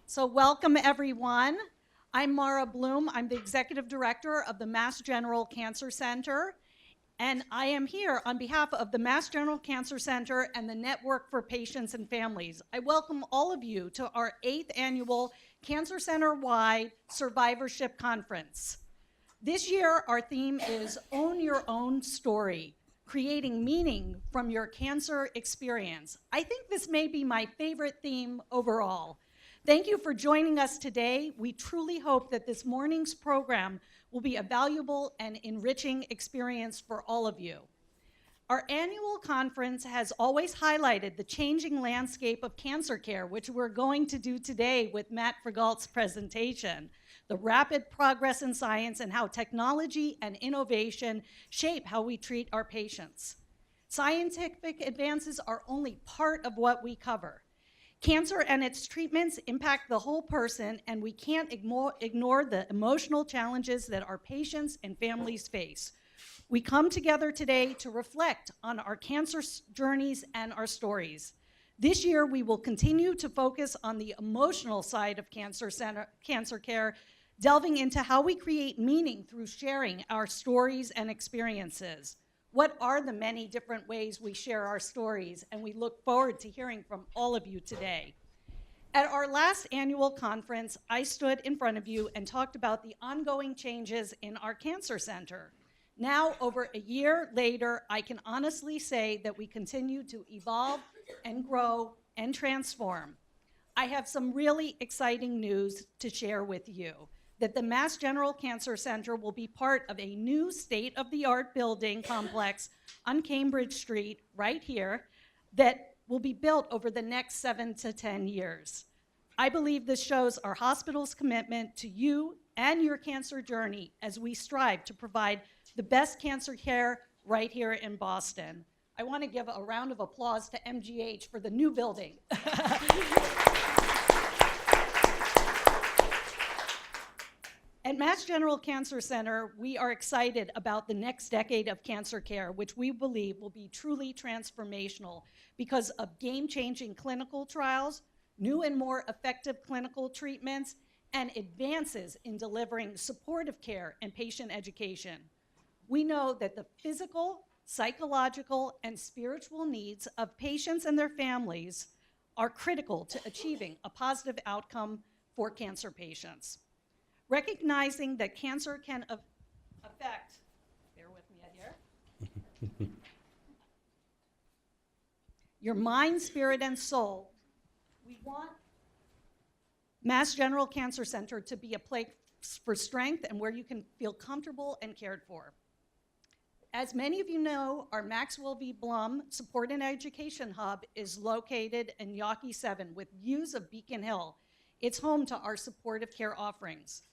So welcome, everyone. I'm Mara Bloom. I'm the Executive Director of the Mass General Cancer Center, and I am here on behalf of the Mass General Cancer Center and the Network for Patients and Families. I welcome all of you to our 8th annual Cancer Center-wide Survivorship Conference. This year, our theme is Own Your Own Story, creating meaning from your cancer experience. I think this may be my favorite theme overall. Thank you for joining us today. We truly hope that this morning's program will be a valuable and enriching experience for all of you. Our annual conference has always highlighted the changing landscape of cancer care, which we're going to do today with Matt Frigalt's presentation, the rapid progress in science and how technology and innovation shape how we treat our patients. Scientific advances are only part of what we cover. Cancer and its treatments impact the whole person, and we can't ignore the emotional challenges that our patients and families face. We come together today to reflect on our cancer journeys and our stories. This year, we will continue to focus on the emotional side of cancer care, delving into how we create meaning through sharing our stories and experiences. What are the many different ways we share our stories? And we look forward to hearing from all of you today. At our last annual conference, I stood in front of you and talked about the ongoing changes in our cancer center. Now, over a year later, I can honestly say that we continue to evolve and grow and transform. I have some really exciting news to share with you, that the Mass General Cancer Center will be part of a new state-of-the-art building complex on Cambridge Street, right here, that will be built over the next 7 to 10 years. I believe this shows our hospital's commitment to you and your cancer journey as we strive to provide the best cancer care right here in Boston. I want to give a round of applause to MGH for the new building. At Mass General Cancer Center, we are excited about the next decade of cancer care, which we believe will be truly transformational because of game-changing clinical trials, new and more effective clinical treatments, and advances in delivering supportive care and patient education. We know that the physical, psychological, and spiritual needs of patients and their families are critical to achieving a positive outcome for cancer patients. Recognizing that cancer can affect, bear with me here, your mind, spirit, and soul, we want Mass General Cancer Center to be a place for strength and where you can feel comfortable and cared for. As many of you know, our Maxwell V. Blum Support and Education Hub is located in Yawkey 7 with views of Beacon Hill. It's home to our supportive care offerings.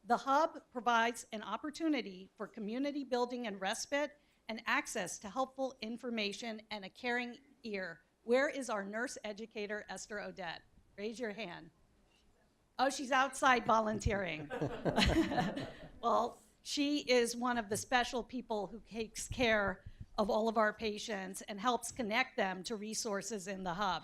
The hub provides an opportunity for community building and respite and access to helpful information and a caring ear. Where is our nurse educator, Esther Odette? Raise your hand. Oh, she's outside volunteering. Well, she is one of the special people who takes care of all of our patients and helps connect them to resources in the hub.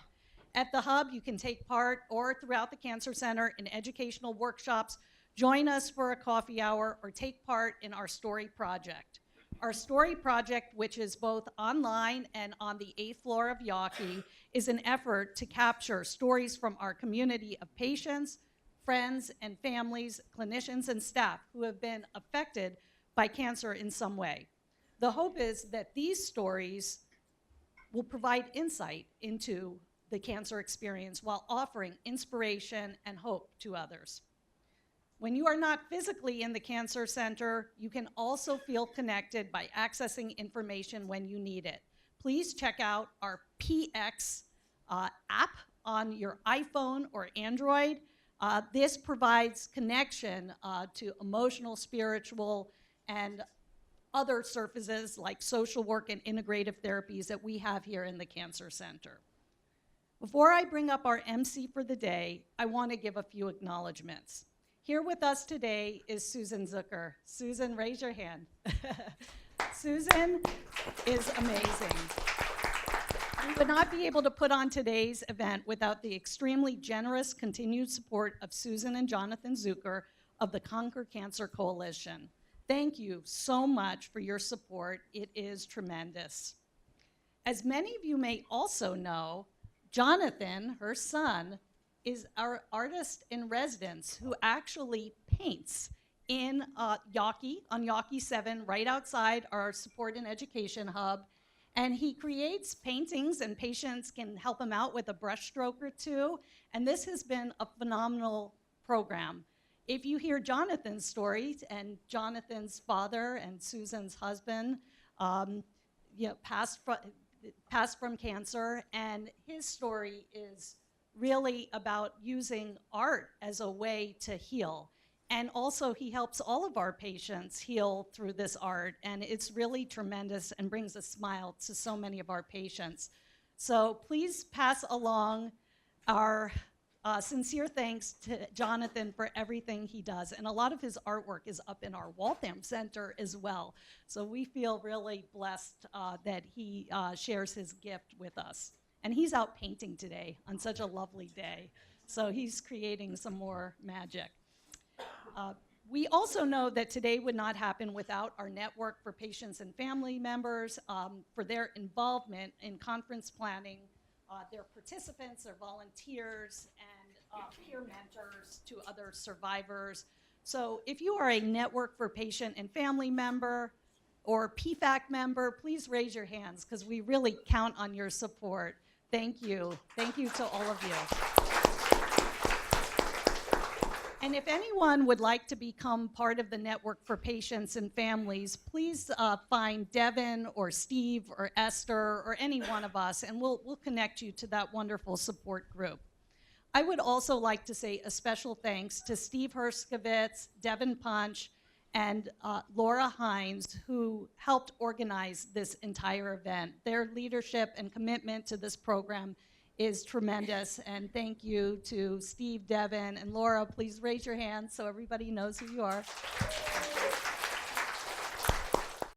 At the hub, you can take part or throughout the Cancer Center in educational workshops, join us for a coffee hour, or take part in our Story Project. Our Story Project, which is both online and on the 8th floor of Yawkey, is an effort to capture stories from our community of patients, friends, and families, clinicians, and staff who have been affected by cancer in some way. The hope is that these stories will provide insight into the cancer experience while offering inspiration and hope to others. When you are not physically in the Cancer Center, you can also feel connected by accessing information when you need it. Please check out our PX app on your iPhone or Android. This provides connection to emotional, spiritual, and other services like social work and integrative therapies that we have here in the Cancer Center. Before I bring up our MC for the day, I want to give a few acknowledgments. Here with us today is Susan Zucker. Susan, raise your hand. Susan is amazing. We would not be able to put on today's event without the extremely generous continued support of Susan and Jonathan Zucker of the Conquer Cancer Coalition. Thank you so much for your support. It is tremendous. As many of you may also know, Jonathan, her son, is our artist in residence who actually paints in Yawkey, on Yawkey 7, right outside our support and education hub. And he creates paintings, and patients can help him out with a brush stroke or two. And this has been a phenomenal program. If you hear Jonathan's story, and Jonathan's father and Susan's husband, passed from cancer, and his story is really about using art as a way to heal. And also, he helps all of our patients heal through this art, and it's really tremendous and brings a smile to so many of our patients. So please pass along our sincere thanks to Jonathan for everything he does. And a lot of his artwork is up in our Waltham Center as well. So we feel really blessed that he shares his gift with us. And he's out painting today on such a lovely day. So he's creating some more magic. We also know that today would not happen without our network for patients and family members, for their involvement in conference planning, their participants, their volunteers, and peer mentors to other survivors. So if you are a network for patient and family member or PFAC member, please raise your hands because we really count on your support. Thank you. Thank you to all of you. And if anyone would like to become part of the Network for Patients and Families, please find Devin or Steve or Esther or any one of us, and we'll connect you to that wonderful support group. I would also like to say a special thanks to Steve Herskovitz, Devin Punch, and Laura Hines, who helped organize this entire event. Their leadership and commitment to this program is tremendous, and thank you to Steve, Devin, and Laura. Please raise your hands so everybody knows who you are.